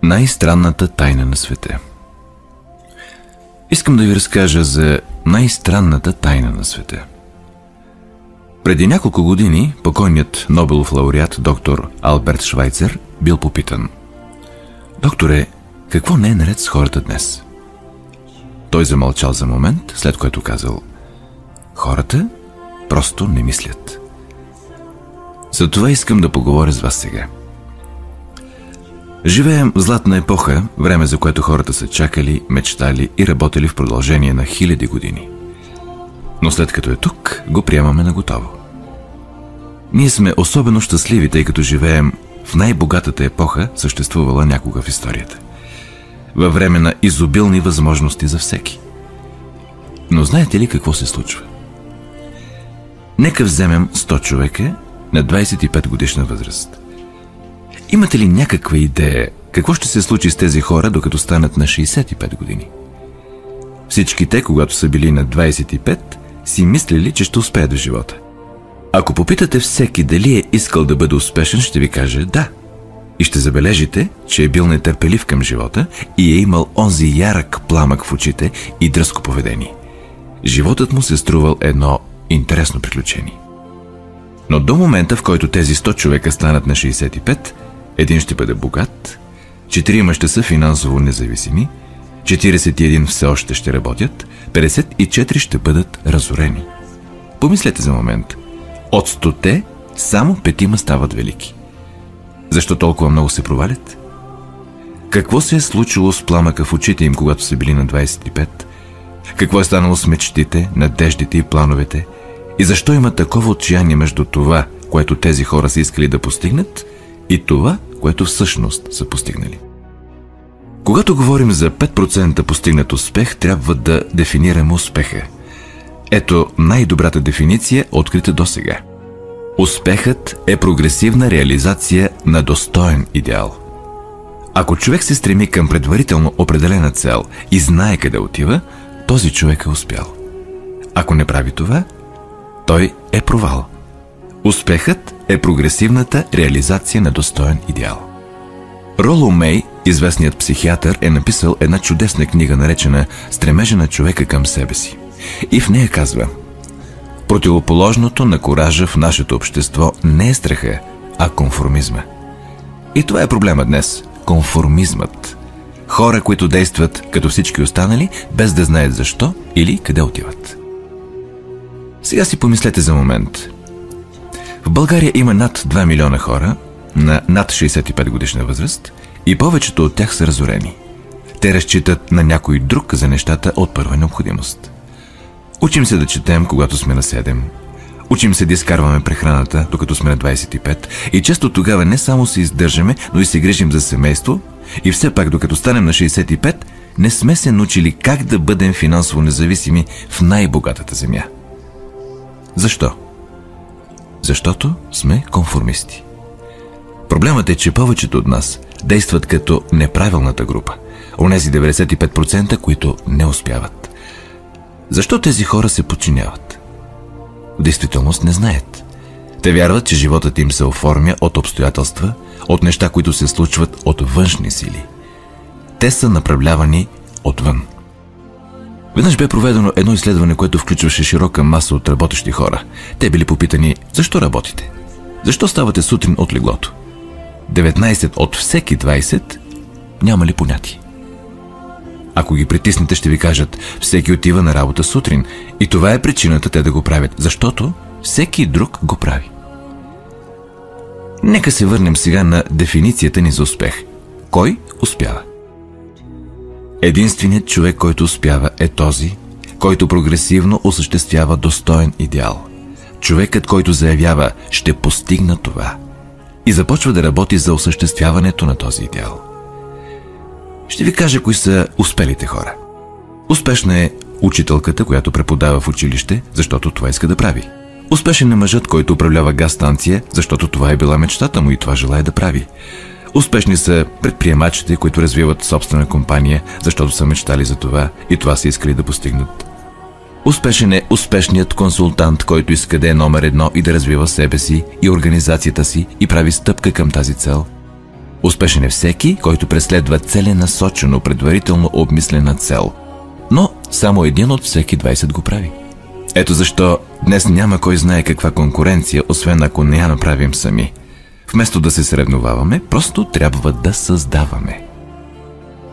Най-странната тайна на света. Искам да ви разкажа за най-странната тайна на света. Преди няколко години покойният Нобелов лауреат доктор Алберт Швайцер бил попитан: „Докторе, какво не е наред с хората днес?“ Той замълчал за момент, след което казал: „Хората просто не мислят“. За това искам да поговоря с вас сега. Живеем в златна епоха, време за което хората са чакали, мечтали и работили в продължение на хиляди години. Но след като е тук, го приемаме на готово. Ние сме особено щастливи, тъй като живеем в най-богатата епоха, съществувала някога в историята. Във време на изобилни възможности за всеки. Но знаете ли какво се случва? Нека вземем 100 човека на 25 годишна възраст. Имате ли някаква идея какво ще се случи с тези хора, докато станат на 65 години? Всички те, когато са били на 25, си мислили, че ще успеят в живота. Ако попитате всеки дали е искал да бъде успешен, ще ви каже да. И ще забележите, че е бил нетърпелив към живота и е имал онзи ярък пламък в очите и дръзко поведение. Животът му се струвал едно интересно приключение. Но до момента, в който тези 100 човека станат на 65, един ще бъде богат, 4 ще са финансово независими, 41 все още ще работят, 54 ще бъдат разорени. Помислете за момент. От 100 само 5 стават велики. Защо толкова много се провалят? Какво се е случило с пламъка в очите им, когато са били на 25? Какво е станало с мечтите, надеждите и плановете? И защо има такова отчаяние между това, което тези хора са искали да постигнат, и това, което всъщност са постигнали? Когато говорим за 5% постигнат успех, трябва да дефинираме успеха. Ето най-добрата дефиниция, открита досега. Успехът е прогресивна реализация на достоен идеал. Ако човек се стреми към предварително определена цел и знае къде отива, този човек е успял. Ако не прави това, той е провал. Успехът е прогресивната реализация на достоен идеал. Роло Мей, известният психиатър, е написал една чудесна книга, наречена „Стремежа на човека към себе си“. И в нея казва: „Противоположното на коража в нашето общество не е страха, а конформизма“. И това е проблема днес – конформизмът. Хора, които действат като всички останали, без да знаят защо или къде отиват. Сега си помислете за момент. В България има над 2 милиона хора на над 65 годишна възраст и повечето от тях са разорени. Те разчитат на някой друг за нещата от първа необходимост. Учим се да четем, когато сме на 7. Учим се да изкарваме прехраната, докато сме на 25. И често тогава не само се издържаме, но и се грижим за семейство. И все пак, докато станем на 65, не сме се научили как да бъдем финансово независими в най-богатата земя. Защо? Защото сме конформисти. Проблемът е, че повечето от нас действат като неправилната група. Онези 95%, които не успяват. Защо тези хора се подчиняват? В действителност не знаят. Те вярват, че животът им се оформя от обстоятелства, от неща, които се случват от външни сили. Те са направлявани отвън. Веднъж бе проведено едно изследване, което включваше широка маса от работещи хора. Те били попитани: защо работите? Защо ставате сутрин от леглото? 19 от всеки 20 нямали понятие. Ако ги притиснете, ще ви кажат: всеки отива на работа сутрин. И това е причината те да го правят, защото всеки друг го прави. Нека се върнем сега на дефиницията ни за успех. Кой успява? Единственият човек, който успява, е този, който прогресивно осъществява достоен идеал. Човекът, който заявява: ще постигна това, и започва да работи за осъществяването на този идеал. Ще ви кажа кои са успелите хора. Успешна е учителката, която преподава в училище, защото това иска да прави. Успешен е мъжът, който управлява газстанция, защото това е била мечтата му и това желае да прави. Успешни са предприемачите, които развиват собствена компания, защото са мечтали за това и това са искали да постигнат. Успешен е успешният консултант, който иска да е номер 1 и да развива себе си и организацията си и прави стъпка към тази цел. Успешен е всеки, който преследва целенасочено, предварително обмислена цел. Но само един от всеки 20 го прави. Ето защо днес няма кой знае каква конкуренция, освен ако не я направим сами. Вместо да се съревноваваме, просто трябва да създаваме.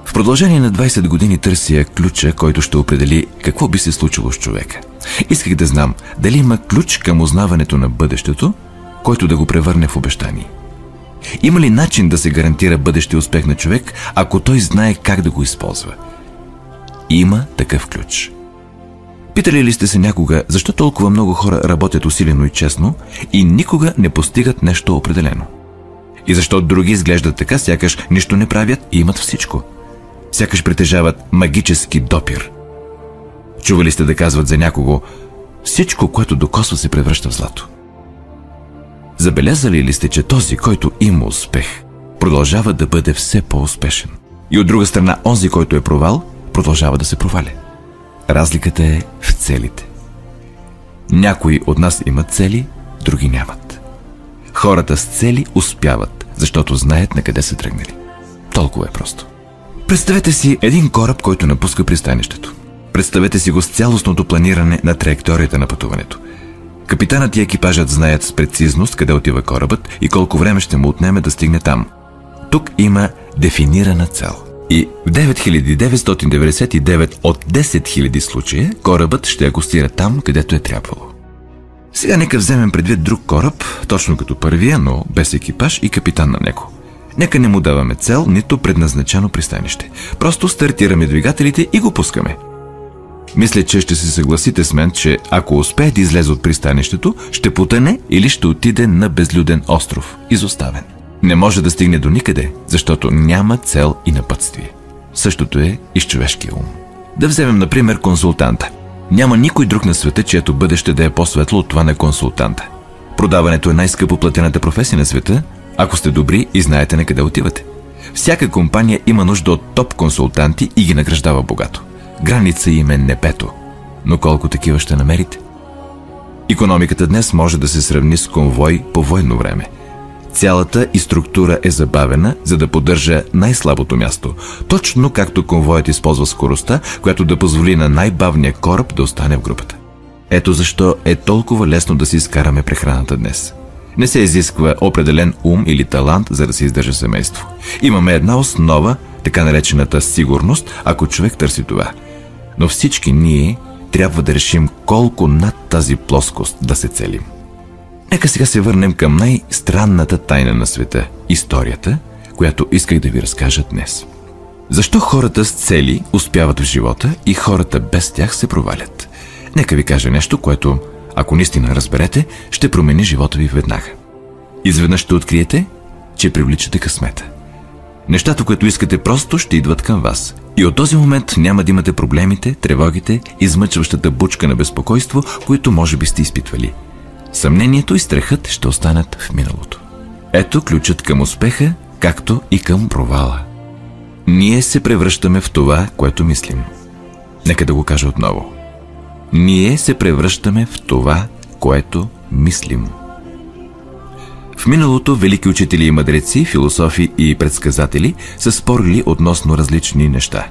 В продължение на 20 години търся ключа, който ще определи какво би се случило с човека. Исках да знам дали има ключ към узнаването на бъдещето, който да го превърне в обещание. Има ли начин да се гарантира бъдещия успех на човек, ако той знае как да го използва? Има такъв ключ. Питали ли сте се някога, защо толкова много хора работят усилено и честно и никога не постигат нещо определено? И защо други изглеждат така, сякаш нищо не правят и имат всичко? Сякаш притежават магически допир. Чували сте да казват за някого: всичко, което докосва, се превръща в злато? Забелязали ли сте, че този, който има успех, продължава да бъде все по-успешен? И от друга страна, онзи, който е провал, продължава да се проваля. Разликата е в целите. Някои от нас имат цели, други нямат. Хората с цели успяват, защото знаят на къде са тръгнали. Толкова е просто. Представете си един кораб, който напуска пристанището. Представете си го с цялостното планиране на траекторията на пътуването. Капитанът и екипажът знаят с прецизност къде отива корабът и колко време ще му отнеме да стигне там. Тук има дефинирана цел. И в 9999 от 10 000 случая корабът ще акостира там, където е трябвало. Сега нека вземем предвид друг кораб, точно като първия, но без екипаж и капитан на него. Нека не му даваме цел, нито предназначено пристанище. Просто стартираме двигателите и го пускаме. Мисля, че ще се съгласите с мен, че ако успее да излезе от пристанището, ще потъне или ще отиде на безлюден остров, изоставен. Не може да стигне до никъде, защото няма цел и напътствие. Същото е и с човешкия ум. Да вземем, например, консултанта. Няма никой друг на света, чието бъдеще да е по-светло от това на консултанта. Продаването е най-скъпо платената професия на света, ако сте добри и знаете на къде отивате. Всяка компания има нужда от топ консултанти и ги награждава богато. Граница им е небето. Но колко такива ще намерите? Икономиката днес може да се сравни с конвой по военно време. Цялата и структура е забавена, за да поддържа най-слабото място, точно както конвоят използва скоростта, която да позволи на най-бавния кораб да остане в групата. Ето защо е толкова лесно да си изкараме прехраната днес. Не се изисква определен ум или талант, за да се издържа семейство. Имаме една основа, така наречената сигурност, ако човек търси това. Но всички ние трябва да решим колко над тази плоскост да се целим. Нека сега се върнем към най-странната тайна на света – историята, която исках да ви разкажа днес. Защо хората с цели успяват в живота и хората без тях се провалят? Нека ви кажа нещо, което, ако наистина разберете, ще промени живота ви веднага. Изведнъж ще откриете, че привличате късмета. Нещата, които искате, просто ще идват към вас. И от този момент няма да имате проблемите, тревогите, измъчващата бучка на безпокойство, които може би сте изпитвали. Съмнението и страхът ще останат в миналото. Ето ключът към успеха, както и към провала. Ние се превръщаме в това, което мислим. Нека да го кажа отново. Ние се превръщаме в това, което мислим. В миналото велики учители и мъдреци, философи и предсказатели са спорили относно различни неща.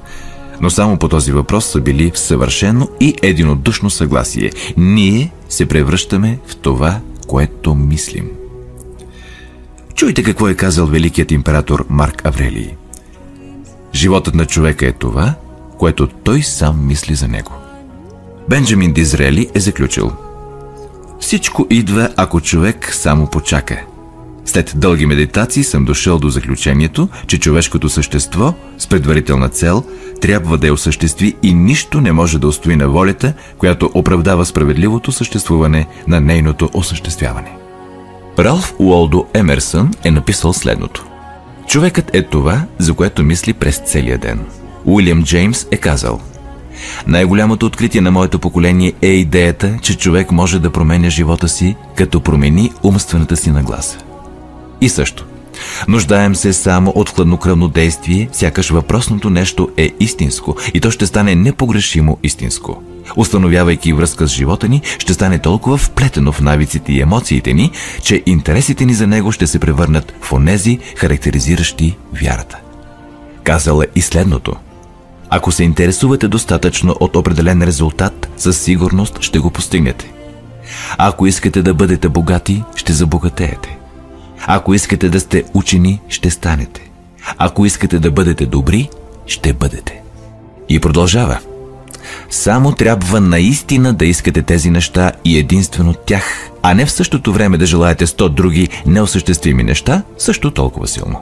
Но само по този въпрос са били в съвършено и единодушно съгласие. Ние се превръщаме в това, което мислим. Чуйте какво е казал великият император Марк Аврелий. Животът на човека е това, което той сам мисли за него. Бенджамин Дизрели е заключил: всичко идва, ако човек само почака. След дълги медитации съм дошъл до заключението, че човешкото същество с предварителна цел трябва да я осъществи и нищо не може да устои на волята, която оправдава справедливото съществуване на нейното осъществяване. Ралф Уолдо Емерсън е написал следното: човекът е това, за което мисли през целия ден. Уилям Джеймс е казал: най-голямото откритие на моето поколение е идеята, че човек може да променя живота си, като промени умствената си нагласа. И също, нуждаем се само от хладнокръвно действие, сякаш въпросното нещо е истинско и то ще стане непогрешимо истинско. установявайки връзка с живота ни, ще стане толкова вплетено в навиците и емоциите ни, че интересите ни за него ще се превърнат в онези, характеризиращи вярата. Казал е и следното: ако се интересувате достатъчно от определен резултат, със сигурност ще го постигнете. Ако искате да бъдете богати, ще забогатеете. Ако искате да сте учени, ще станете. Ако искате да бъдете добри, ще бъдете. И продължава: само трябва наистина да искате тези неща и единствено тях, а не в същото време да желаете 100 други неосъществими неща, също толкова силно.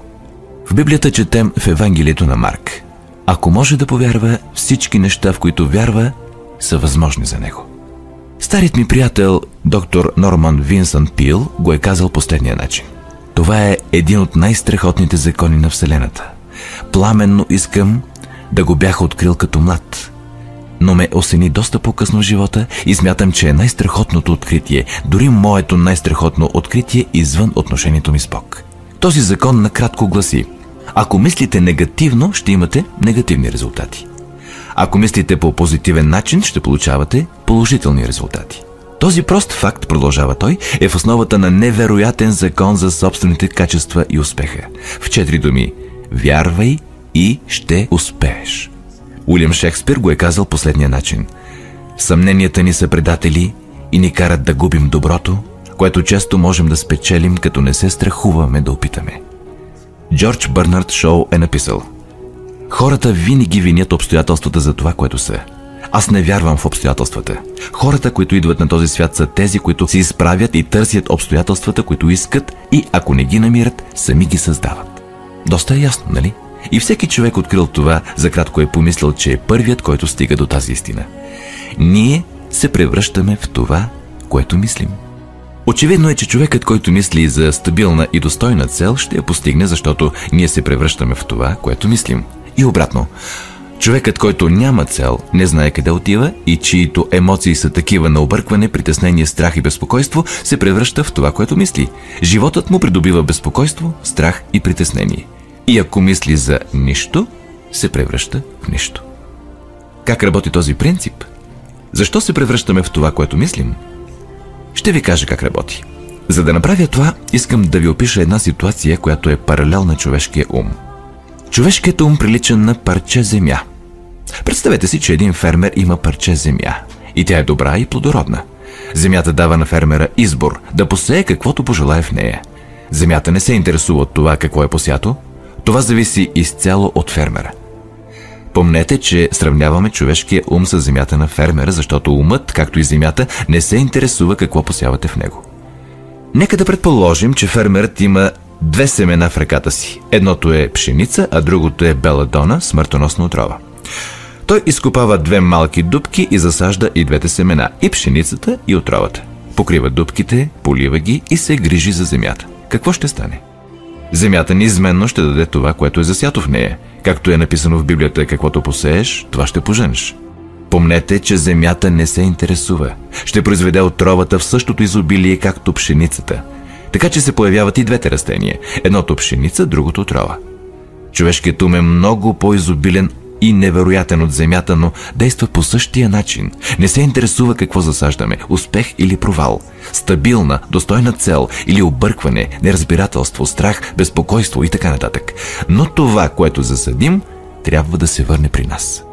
В Библията четем в Евангелието на Марк: ако може да повярва, всички неща, в които вярва, са възможни за него. Старият ми приятел, доктор Норман Винсънт Пил, го е казал последния начин: това е един от най-страхотните закони на Вселената. Пламенно искам да го бях открил като млад, но ме осени доста по-късно в живота и смятам, че е най-страхотното откритие, дори моето най-страхотно откритие извън отношението ми с Бог. Този закон накратко гласи: ако мислите негативно, ще имате негативни резултати. Ако мислите по позитивен начин, ще получавате положителни резултати. Този прост факт, продължава той, е в основата на невероятен закон за собствените качества и успеха. В 4 думи: вярвай и ще успееш. Уилям Шекспир го е казал последния начин: съмненията ни са предатели и ни карат да губим доброто, което често можем да спечелим, като не се страхуваме да опитаме. Джордж Бърнард Шоу е написал: хората винаги винят обстоятелствата за това, което са. Аз не вярвам в обстоятелствата. Хората, които идват на този свят, са тези, които се изправят и търсят обстоятелствата, които искат, и ако не ги намират, сами ги създават. Доста е ясно, нали? И всеки човек, открил това, за кратко е помислил, че е първият, който стига до тази истина. Ние се превръщаме в това, което мислим. Очевидно е, че човекът, който мисли за стабилна и достойна цел, ще я постигне, защото ние се превръщаме в това, което мислим. И обратно. Човекът, който няма цел, не знае къде отива и чието емоции са такива на объркване, притеснение, страх и безпокойство, се превръща в това, което мисли. Животът му придобива безпокойство, страх и притеснение. И ако мисли за нищо, се превръща в нищо. Как работи този принцип? Защо се превръщаме в това, което мислим? Ще ви кажа как работи. За да направя това, искам да ви опиша една ситуация, която е паралел на човешкия ум. Човешкият ум прилича на парче земя. Представете си, че един фермер има парче земя и тя е добра и плодородна. Земята дава на фермера избор да посее каквото пожелае в нея. Земята не се интересува от това какво е посято. Това зависи изцяло от фермера. Помнете, че сравняваме човешкия ум с земята на фермера, защото умът, както и земята, не се интересува какво посявате в него. Нека да предположим, че фермерът има 2 семена в ръката си. Едното е пшеница, а другото е беладона, смъртоносна отрова. Той изкопава 2 малки дупки и засажда и 2 семена, и пшеницата, и отровата. Покрива дупките, полива ги и се грижи за земята. Какво ще стане? Земята неизменно ще даде това, което е засято в нея. Както е написано в Библията: каквото посееш, това ще поженеш. Помнете, че земята не се интересува. Ще произведе отровата в същото изобилие, както пшеницата. Така че се появяват и 2 растения. Едното пшеница, другото отрова. Човешкият ум е много по-изобилен и невероятен от земята, но действа по същия начин. Не се интересува какво засаждаме – успех или провал, стабилна, достойна цел или объркване, неразбирателство, страх, безпокойство и така нататък. Но това, което засадим, трябва да се върне при нас.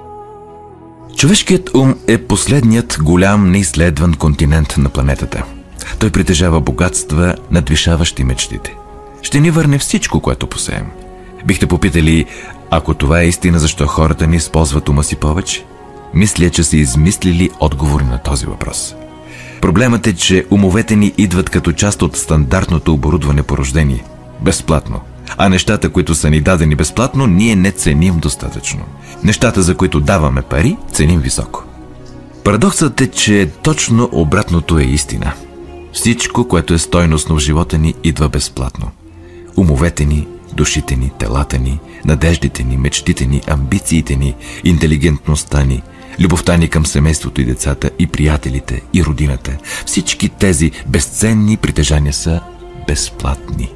Човешкият ум е последният голям неизследван континент на планетата. Той притежава богатства, надвишаващи мечтите. Ще ни върне всичко, което посеем. Бихте попитали: ако това е истина, защо хората не използват ума си повече? Мисля, че са измислили отговори на този въпрос. Проблемът е, че умовете ни идват като част от стандартното оборудване по рождение. Безплатно. А нещата, които са ни дадени безплатно, ние не ценим достатъчно. Нещата, за които даваме пари, ценим високо. Парадоксът е, че точно обратното е истина. Всичко, което е стойностно в живота ни, идва безплатно. Умовете ни, душите ни, телата ни, надеждите ни, мечтите ни, амбициите ни, интелигентността ни, любовта ни към семейството и децата, и приятелите, и родината. Всички тези безценни притежания са безплатни.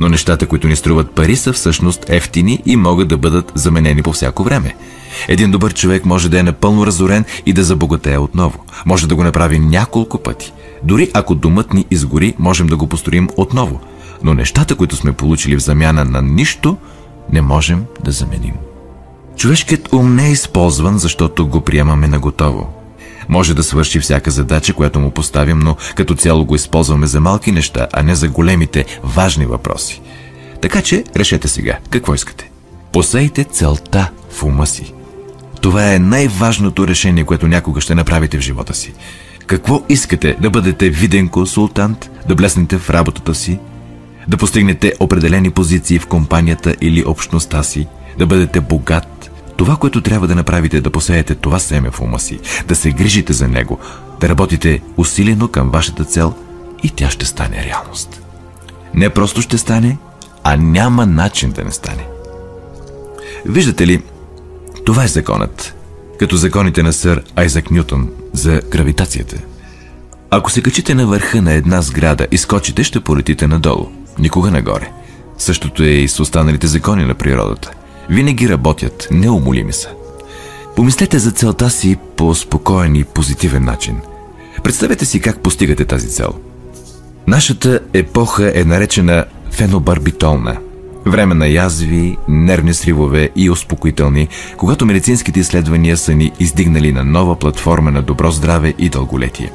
Но нещата, които ни струват пари, са всъщност ефтини и могат да бъдат заменени по всяко време. Един добър човек може да е напълно разорен и да забогатее отново. Може да го направи няколко пъти. Дори ако домът ни изгори, можем да го построим отново. Но нещата, които сме получили в замяна на нищо, не можем да заменим. Човешкият ум не е използван, защото го приемаме наготово. Може да свърши всяка задача, която му поставим, но като цяло го използваме за малки неща, а не за големите, важни въпроси. Така че решете сега, какво искате. Посейте целта в ума си. Това е най-важното решение, което някога ще направите в живота си. Какво искате? Да бъдете виден консултант, да блеснете в работата си, да постигнете определени позиции в компанията или общността си, да бъдете богат. Това, което трябва да направите, е да посеете това семе в ума си, да се грижите за него, да работите усилено към вашата цел и тя ще стане реалност. Не просто ще стане, а няма начин да не стане. Виждате ли, това е законът, като законите на сър Айзак Нютон за гравитацията. Ако се качите на върха на една сграда и скочите, ще полетите надолу, никога нагоре. Същото е и с останалите закони на природата. Винаги работят, неумолими са. Помислете за целта си по спокоен и позитивен начин. Представете си как постигате тази цел. Нашата епоха е наречена фенобарбитолна. Време на язви, нервни сривове и успокоителни, когато медицинските изследвания са ни издигнали на нова платформа на добро здраве и дълголетие.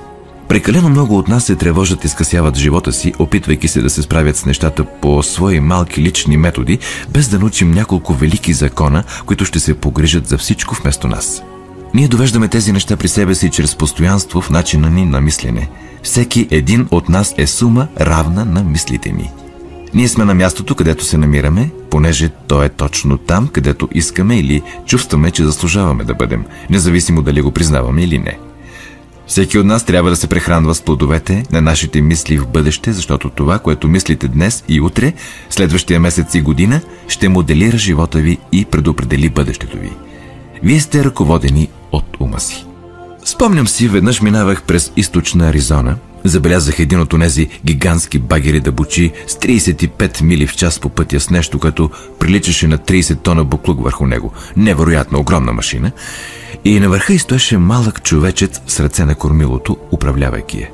Прекалено много от нас се тревожат и скъсяват живота си, опитвайки се да се справят с нещата по свои малки лични методи, без да научим няколко велики закона, които ще се погрижат за всичко вместо нас. Ние довеждаме тези неща при себе си чрез постоянство в начина ни на мислене. Всеки един от нас е сума равна на мислите ни. Ние сме на мястото, където се намираме, понеже то е точно там, където искаме или чувстваме, че заслужаваме да бъдем, независимо дали го признаваме или не. Всеки от нас трябва да се прехранва с плодовете на нашите мисли в бъдеще, защото това, което мислите днес и утре, следващия месец и година, ще моделира живота ви и предопредели бъдещето ви. Вие сте ръководени от ума си. Спомням си, веднъж минавах през източна Аризона, забелязах един от онези гигантски багери да бучи с 35 мили в час по пътя с нещо, като приличаше на 30 тона буклук върху него. Невероятно огромна машина. И на върха й стоеше малък човечец с ръце на кормилото, управлявайки я.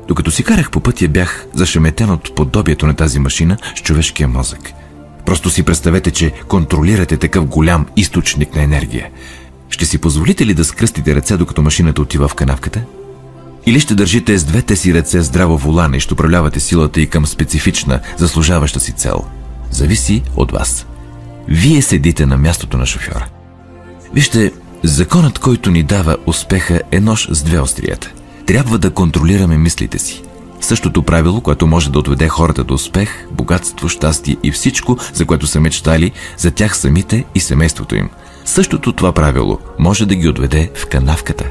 Докато си карах по пътя, бях зашеметен от подобието на тази машина с човешкия мозък. Просто си представете, че контролирате такъв голям източник на енергия. Ще си позволите ли да скръстите ръце, докато машината отива в канавката? Или ще държите с двете си ръце здраво волана и ще управлявате силата и към специфична, заслужаваща си цел? Зависи от вас. Вие седите на мястото на шофьора. Вижте, законът, който ни дава успеха, е нож с две острията. Трябва да контролираме мислите си. Същото правило, което може да отведе хората до успех, богатство, щастие и всичко, за което са мечтали, за тях самите и семейството им. Същото това правило може да ги отведе в канавката.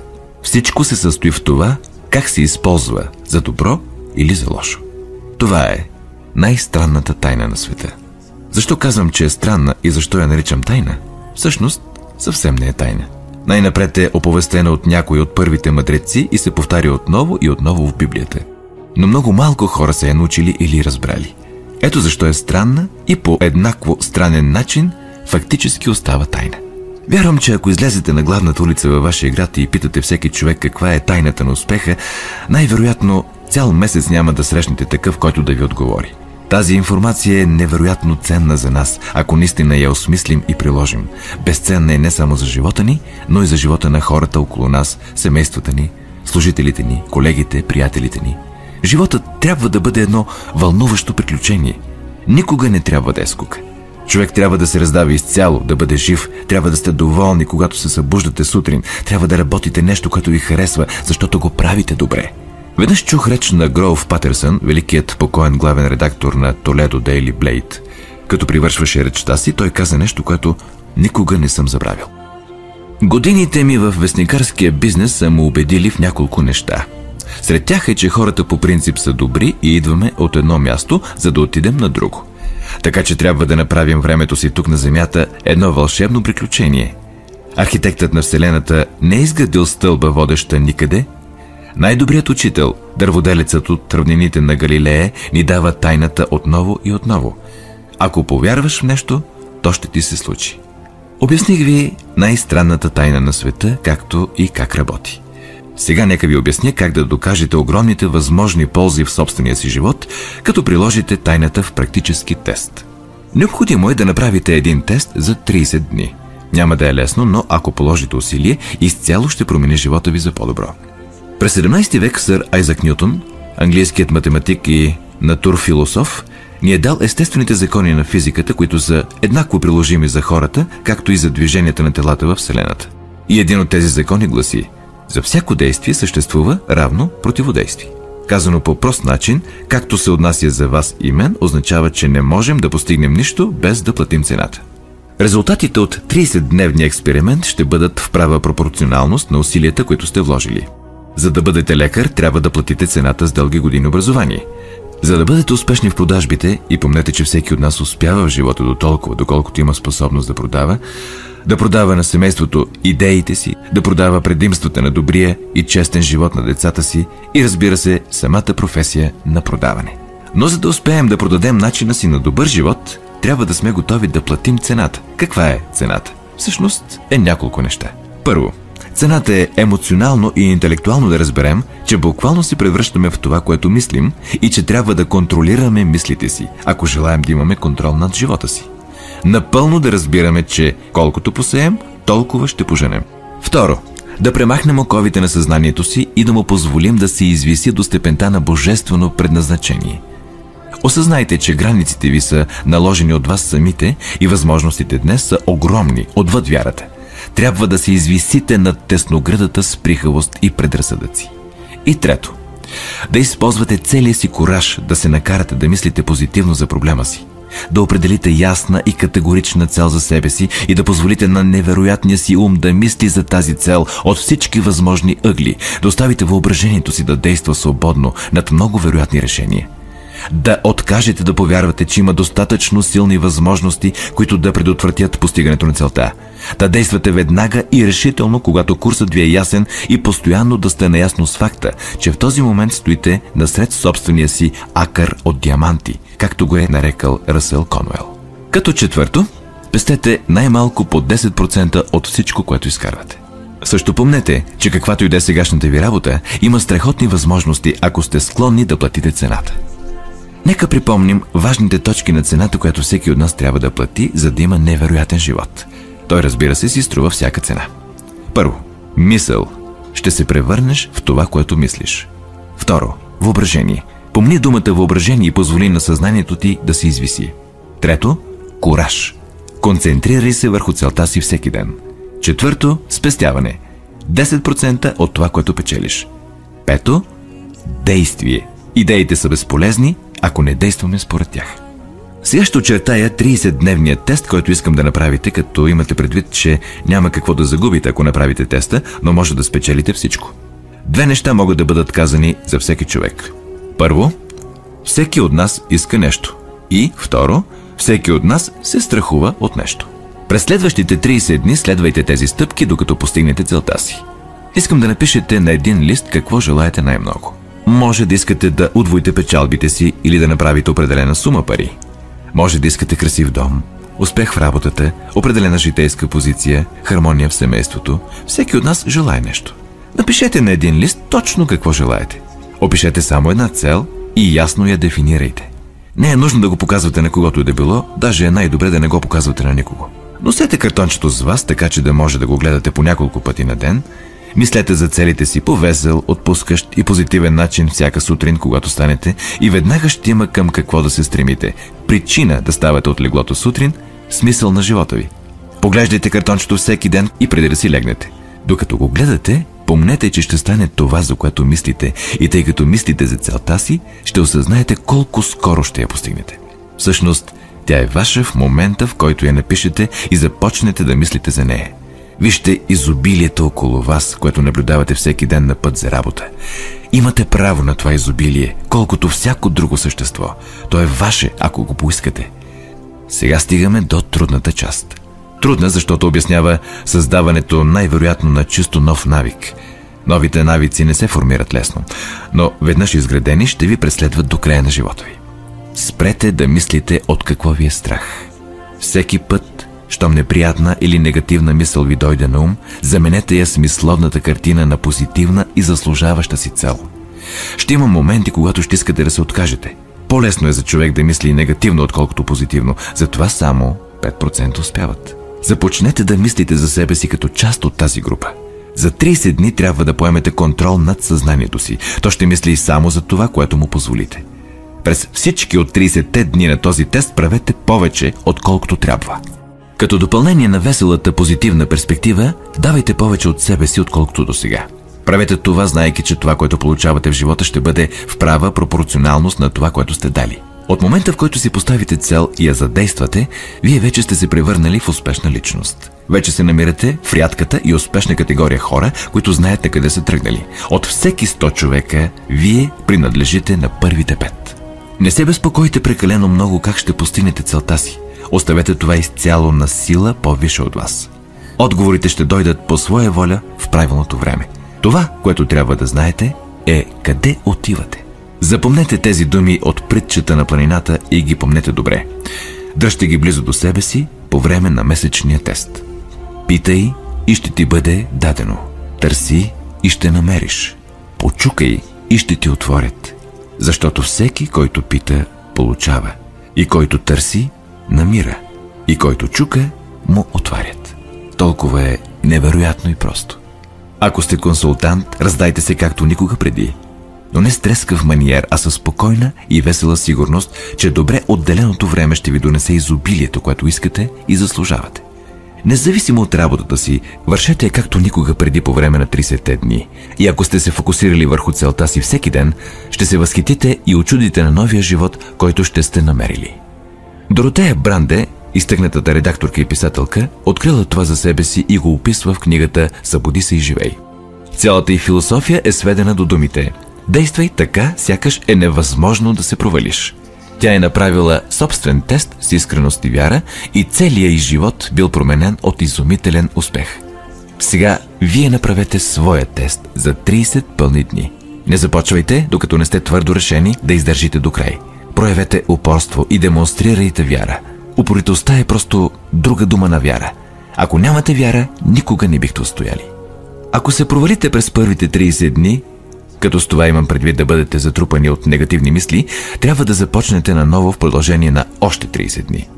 Всичко се състои в това, как се използва за добро или за лошо. Това е най-странната тайна на света. Защо казвам, че е странна и защо я наричам тайна? Всъщност, съвсем не е тайна. Най-напред е оповестена от някой от първите мъдреци и се повтаря отново и отново в Библията. Но много малко хора са я научили или разбрали. Ето защо е странна и по еднакво странен начин фактически остава тайна. Вярвам, че ако излезете на главната улица във вашия град и питате всеки човек каква е тайната на успеха, най-вероятно цял месец няма да срещнете такъв, който да ви отговори. Тази информация е невероятно ценна за нас, ако наистина я осмислим и приложим. Безценна е не само за живота ни, но и за живота на хората около нас, семействата ни, служителите ни, колегите, приятелите ни. Животът трябва да бъде едно вълнуващо приключение. Никога не трябва да е скука. Човек трябва да се раздава изцяло, да бъде жив, трябва да сте доволни, когато се събуждате сутрин, трябва да работите нещо, което ви харесва, защото го правите добре. Веднъж чух реч на Гроув Патърсън, великият покоен главен редактор на Толедо Дейли Блейд. Като привършваше речта си, той каза нещо, което никога не съм забравил. Годините ми в вестникарския бизнес са му убедили в няколко неща. Сред тях е, че хората по принцип са добри и идваме от едно място, за да отидем на друго. Така че трябва да направим времето си тук на Земята едно вълшебно приключение. Архитектът на Вселената не е изградил стълба, водеща никъде. Най-добрият учител, дърводелецът от равнините на Галилея, ни дава тайната отново и отново. Ако повярваш в нещо, то ще ти се случи. Обясних ви най-странната тайна на света, както и как работи. Сега нека ви обясня как да докажете огромните възможни ползи в собствения си живот, като приложите тайната в практически тест. Необходимо е да направите един тест за 30 дни. Няма да е лесно, но ако положите усилие, изцяло ще промени живота ви за по-добро. През 17 век сър Айзак Нютон, английският математик и натурфилософ, ни е дал естествените закони на физиката, които са еднакво приложими за хората, както и за движенията на телата във Вселената. И един от тези закони гласи: за всяко действие съществува равно противодействие. Казано по прост начин, както се отнася за вас и мен, означава, че не можем да постигнем нищо без да платим цената. Резултатите от 30-дневния експеримент ще бъдат в права пропорционалност на усилията, които сте вложили. За да бъдете лекар, трябва да платите цената с дълги години образование. За да бъдете успешни в продажбите, и помнете, че всеки от нас успява в живота до толкова, доколкото има способност да продава на семейството идеите си, да продава предимствата на добрия и честен живот на децата си и, разбира се, самата професия на продаване. Но за да успеем да продадем начина си на добър живот, трябва да сме готови да платим цената. Каква е цената? Всъщност е няколко неща. Първо, цената е емоционално и интелектуално да разберем, че буквално се превръщаме в това, което мислим, и че трябва да контролираме мислите си, ако желаем да имаме контрол над живота си. Напълно да разбираме, че колкото посеем, толкова ще поженем. Второ, да премахнем оковите на съзнанието си и да му позволим да се извиси до степента на божествено предназначение. Осъзнайте, че границите ви са наложени от вас самите и възможностите днес са огромни, отвъд вярата. Трябва да се извисите над тесноградата с прихавост и предразсъдъци. И трето, да използвате целия си кураж да се накарате да мислите позитивно за проблема си, да определите ясна и категорична цел за себе си и да позволите на невероятния си ум да мисли за тази цел от всички възможни ъгли, да оставите въображението си да действа свободно над много вероятни решения. Да откажете да повярвате, че има достатъчно силни възможности, които да предотвратят постигането на целта. Да действате веднага и решително, когато курсът ви е ясен, и постоянно да сте наясно с факта, че в този момент стоите насред собствения си акър от диаманти, както го е нарекал Ръсъл Конуел. Като четвърто, пестете най-малко по 10% от всичко, което изкарвате. Също помнете, че каквато и да е сегашната ви работа, има страхотни възможности, ако сте склонни да платите цената. Нека припомним важните точки на цената, която всеки от нас трябва да плати, за да има невероятен живот. Той, разбира се, си струва всяка цена. Първо, мисъл. Ще се превърнеш в това, което мислиш. Второ, въображение. Помни думата въображение и позволи на съзнанието ти да се извиси. Трето, кураж. Концентрирай се върху целта си всеки ден. Четвърто, спестяване. 10% от това, което печелиш. Пето, действие. Идеите са безполезни, ако не действаме според тях. Сега ще очертая 30-дневния тест, който искам да направите, като имате предвид, че няма какво да загубите, ако направите теста, но може да спечелите всичко. Две неща могат да бъдат казани за всеки човек. Първо, всеки от нас иска нещо. И второ, всеки от нас се страхува от нещо. През следващите 30 дни следвайте тези стъпки, докато постигнете целта си. Искам да напишете на един лист какво желаете най-много. Може да искате да удвоите печалбите си или да направите определена сума пари. Може да искате красив дом, успех в работата, определена житейска позиция, хармония в семейството. Всеки от нас желае нещо. Напишете на един лист точно какво желаете. Опишете само една цел и ясно я дефинирайте. Не е нужно да го показвате на когото и да било, даже е най-добре да не го показвате на никого. Носете картончето с вас, така че да може да го гледате по няколко пъти на ден. Мислете за целите си по весел, отпускащ и позитивен начин всяка сутрин, когато станете, и веднага ще има към какво да се стремите. Причина да ставате от леглото сутрин, смисъл на живота ви. Поглеждайте картончето всеки ден и преди да си легнете. Докато го гледате, помнете, че ще стане това, за което мислите, и тъй като мислите за целта си, ще осъзнаете колко скоро ще я постигнете. Всъщност, тя е ваша в момента, в който я напишете и започнете да мислите за нея. Вижте изобилието около вас, което наблюдавате всеки ден на път за работа. Имате право на това изобилие, колкото всяко друго същество. То е ваше, ако го поискате. Сега стигаме до трудната част. Трудна, защото обяснява създаването най-вероятно на чисто нов навик. Новите навици не се формират лесно, но веднъж изградени ще ви преследват до края на живота ви. Спрете да мислите от какво ви е страх. Всеки път, щом неприятна или негативна мисъл ви дойде на ум, заменете я с мисловната картина на позитивна и заслужаваща си цел. Ще има моменти, когато ще искате да се откажете. По-лесно е за човек да мисли негативно, отколкото позитивно. Затова само 5% успяват. Започнете да мислите за себе си като част от тази група. За 30 дни трябва да поемете контрол над съзнанието си. То ще мисли само за това, което му позволите. През всички от 30-те дни на този тест правете повече, отколкото трябва. Като допълнение на веселата позитивна перспектива, давайте повече от себе си, отколкото до сега. Правете това, знаейки, че това, което получавате в живота, ще бъде в права пропорционалност на това, което сте дали. От момента, в който си поставите цел и я задействате, вие вече сте се превърнали в успешна личност. Вече се намирате в рядката и успешна категория хора, които знаят на къде са тръгнали. От всеки 100 човека, вие принадлежите на първите 5. Не се безпокойте прекалено много как ще постигнете целта си. Оставете това изцяло на сила по-висша от вас. Отговорите ще дойдат по своя воля в правилното време. Това, което трябва да знаете, е къде отивате. Запомнете тези думи от притчата на планината и ги помнете добре. Дръжте ги близо до себе си по време на месечния тест. Питай и ще ти бъде дадено. Търси и ще намериш. Почукай и ще ти отворят. Защото всеки, който пита, получава. И който търси, намира. И който чука, му отварят. Толкова е невероятно и просто. Ако сте консултант, раздайте се както никога преди. Но не с трескав маниер, а със спокойна и весела сигурност, че добре отделеното време ще ви донесе изобилието, което искате и заслужавате. Независимо от работата си, вършете я както никога преди по време на 30-те дни. И ако сте се фокусирали върху целта си всеки ден, ще се възхитите и очудите на новия живот, който ще сте намерили. Доротея Бранде, изтъкнатата редакторка и писателка, открила това за себе си и го описва в книгата "Събуди се и живей". Цялата й философия е сведена до думите: действай така, сякаш е невъзможно да се провалиш. Тя е направила собствен тест с искреност и вяра и целият й живот бил променен от изумителен успех. Сега вие направете своя тест за 30 пълни дни. Не започвайте, докато не сте твърдо решени да издържите до край. Проявете упорство и демонстрирайте вяра. Упоритостта е просто друга дума на вяра. Ако нямате вяра, никога не бихте устояли. Ако се провалите през първите 30 дни, като с това имам предвид да бъдете затрупани от негативни мисли, трябва да започнете наново в продължение на още 30 дни.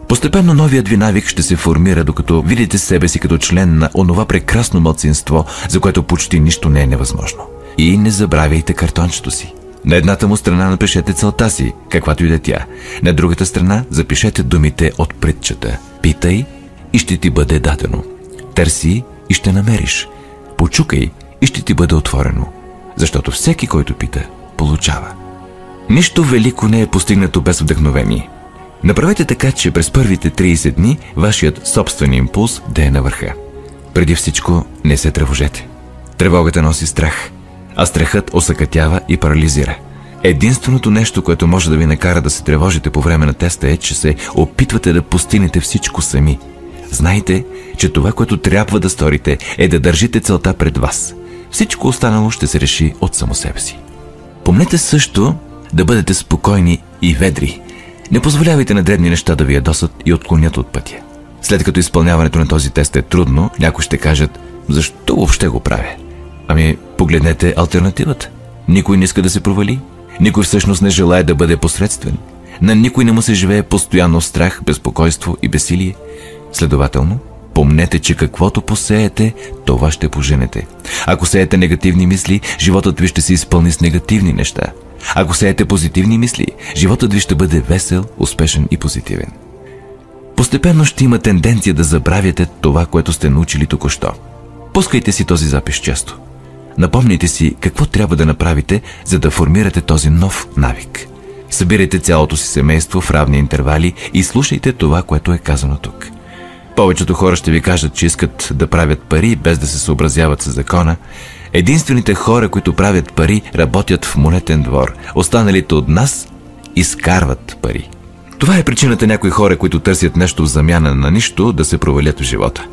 Постепенно новият ви навик ще се формира, докато видите себе си като член на онова прекрасно малцинство, за което почти нищо не е невъзможно. И не забравяйте картончето си. На едната му страна напишете целта си, каквато и да тя. На другата страна запишете думите от притчата: питай и ще ти бъде дадено. Търси и ще намериш. Почукай и ще ти бъде отворено. Защото всеки, който пита, получава. Нищо велико не е постигнато без вдъхновение. Направете така, че през първите 30 дни вашият собствен импулс да е на върха. Преди всичко, не се тревожете. Тревогата носи страх, а страхът осакатява и парализира. Единственото нещо, което може да ви накара да се тревожите по време на теста, е, че се опитвате да постигнете всичко сами. Знайте, че това, което трябва да сторите, е да държите целта пред вас. Всичко останало ще се реши от само себе си. Помнете също да бъдете спокойни и ведри. Не позволявайте на дребни неща да ви ядосат и отклонят от пътя. След като изпълняването на този тест е трудно, някои ще кажат: защо въобще го правя? Ами, погледнете алтернативата. Никой не иска да се провали. Никой всъщност не желае да бъде посредствен. На никой не му се живее постоянно в страх, безпокойство и безсилие. Следователно, помнете, че каквото посеете, това ще поженете. Ако сеете негативни мисли, животът ви ще се изпълни с негативни неща. Ако сеете позитивни мисли, животът ви ще бъде весел, успешен и позитивен. Постепенно ще има тенденция да забравяте това, което сте научили току-що. Пускайте си този запис често. Напомняйте си какво трябва да направите, за да формирате този нов навик. Събирайте цялото си семейство в равни интервали и слушайте това, което е казано тук. Повечето хора ще ви кажат, че искат да правят пари, без да се съобразяват с закона. Единствените хора, които правят пари, работят в монетен двор. Останалите от нас изкарват пари. Това е причината някои хора, които търсят нещо в замяна на нищо, да се провалят в живота.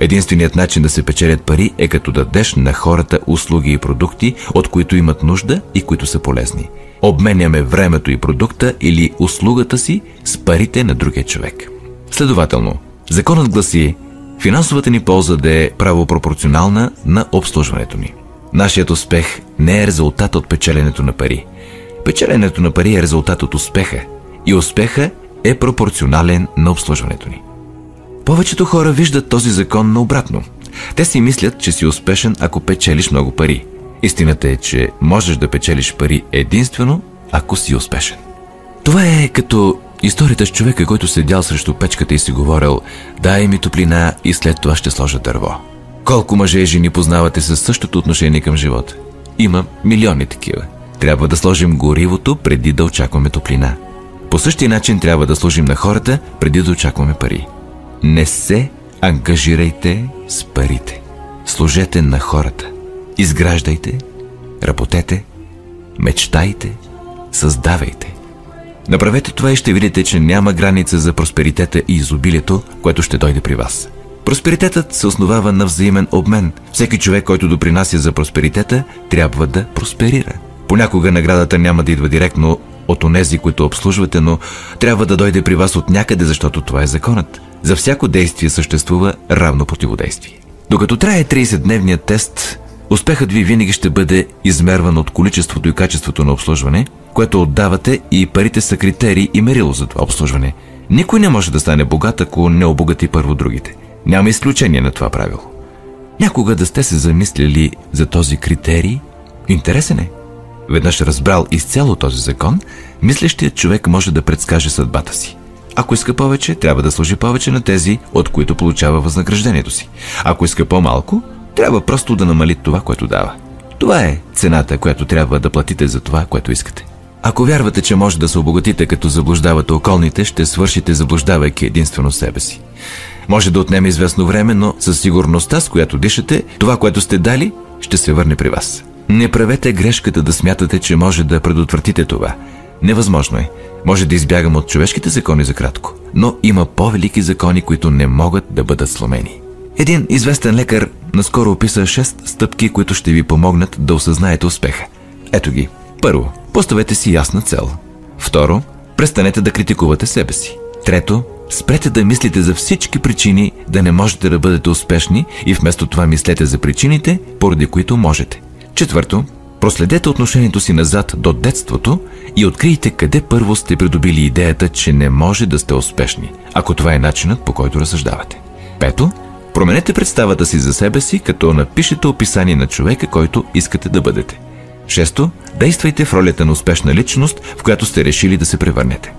Единственият начин да се печелят пари е като дадеш на хората услуги и продукти, от които имат нужда и които са полезни. Обменяме времето и продукта или услугата си с парите на другия човек. Следователно, законът гласи финансовата ни полза да е правопропорционална на обслужването ни. Нашият успех не е резултат от печеленето на пари. Печеленето на пари е резултат от успеха и успеха е пропорционален на обслужването ни. Повечето хора виждат този закон наобратно. Те си мислят, че си успешен, ако печелиш много пари. Истината е, че можеш да печелиш пари единствено, ако си успешен. Това е като историята с човека, който седял срещу печката и си говорил: дай ми топлина и след това ще сложа дърво. Колко мъже и жени познавате със същото отношение към живота? Има милиони такива. Трябва да сложим горивото преди да очакваме топлина. По същия начин трябва да служим на хората преди да очакваме пари. Не се ангажирайте с парите. Служете на хората. Изграждайте, работете, мечтайте, създавайте. Направете това и ще видите, че няма граница за просперитета и изобилието, което ще дойде при вас. Просперитетът се основава на взаимен обмен. Всеки човек, който допринася за просперитета, трябва да просперира. Понякога наградата няма да идва директно от онези, които обслужвате, но трябва да дойде при вас от някъде, защото това е законът. За всяко действие съществува равно противодействие. Докато трае 30-дневният тест, успехът ви винаги ще бъде измерван от количеството и качеството на обслужване, което отдавате, и парите са критерий и мерило за това обслужване. Никой не може да стане богат, ако не обогати първо другите. Няма изключение на това правило. Някога да сте се замислили за този критерий? Интересен е. Веднъж разбрал изцяло този закон, мислещият човек може да предскаже съдбата си. Ако иска повече, трябва да служи повече на тези, от които получава възнаграждението си. Ако иска по-малко, трябва просто да намали това, което дава. Това е цената, която трябва да платите за това, което искате. Ако вярвате, че може да се обогатите, като заблуждавате околните, ще свършите заблуждавайки единствено себе си. Може да отнеме известно време, но със сигурността, с която дишате, това, което сте дали, ще се върне при вас. Не правете грешката да смятате, че може да предотвратите това. Невъзможно е. Може да избягам от човешките закони за кратко, но има по-велики закони, които не могат да бъдат сломени. Един известен лекар наскоро описа 6 стъпки, които ще ви помогнат да осъзнаете успеха. Ето ги. Първо, поставете си ясна цел. Второ, престанете да критикувате себе си. Трето, спрете да мислите за всички причини да не можете да бъдете успешни и вместо това мислете за причините, поради които можете. Четвърто, проследете отношението си назад до детството и открийте къде първо сте придобили идеята, че не може да сте успешни, ако това е начинът, по който разсъждавате. Пето, променете представата си за себе си, като напишете описание на човека, който искате да бъдете. Шесто, действайте в ролята на успешна личност, в която сте решили да се превърнете.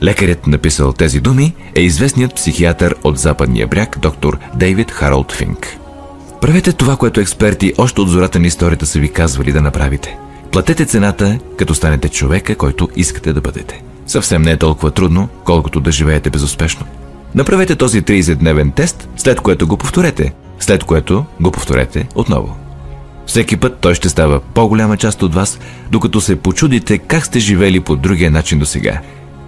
Лекарят, написал тези думи, е известният психиатър от Западния бряг, доктор Дейвид Харолд Финк. Правете това, което експерти още от зората на историята са ви казвали да направите. Платете цената, като станете човека, който искате да бъдете. Съвсем не е толкова трудно, колкото да живеете безуспешно. Направете този 30-дневен тест, след което го повторете, след което го повторете отново. Всеки път той ще става по-голяма част от вас, докато се почудите как сте живели по другия начин досега.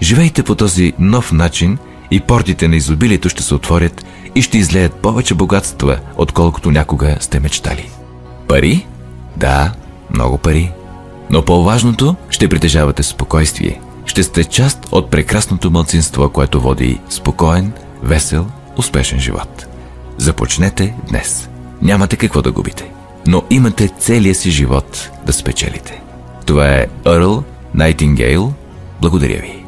Живейте по този нов начин и портите на изобилието ще се отворят и ще излеят повече богатства, отколкото някога сте мечтали. Пари? Да, много пари. Но по-важното, ще притежавате спокойствие. Ще сте част от прекрасното малцинство, което води спокоен, весел, успешен живот. Започнете днес. Нямате какво да губите, но имате целия си живот да спечелите. Това е Ерл Найтингейл. Благодаря ви.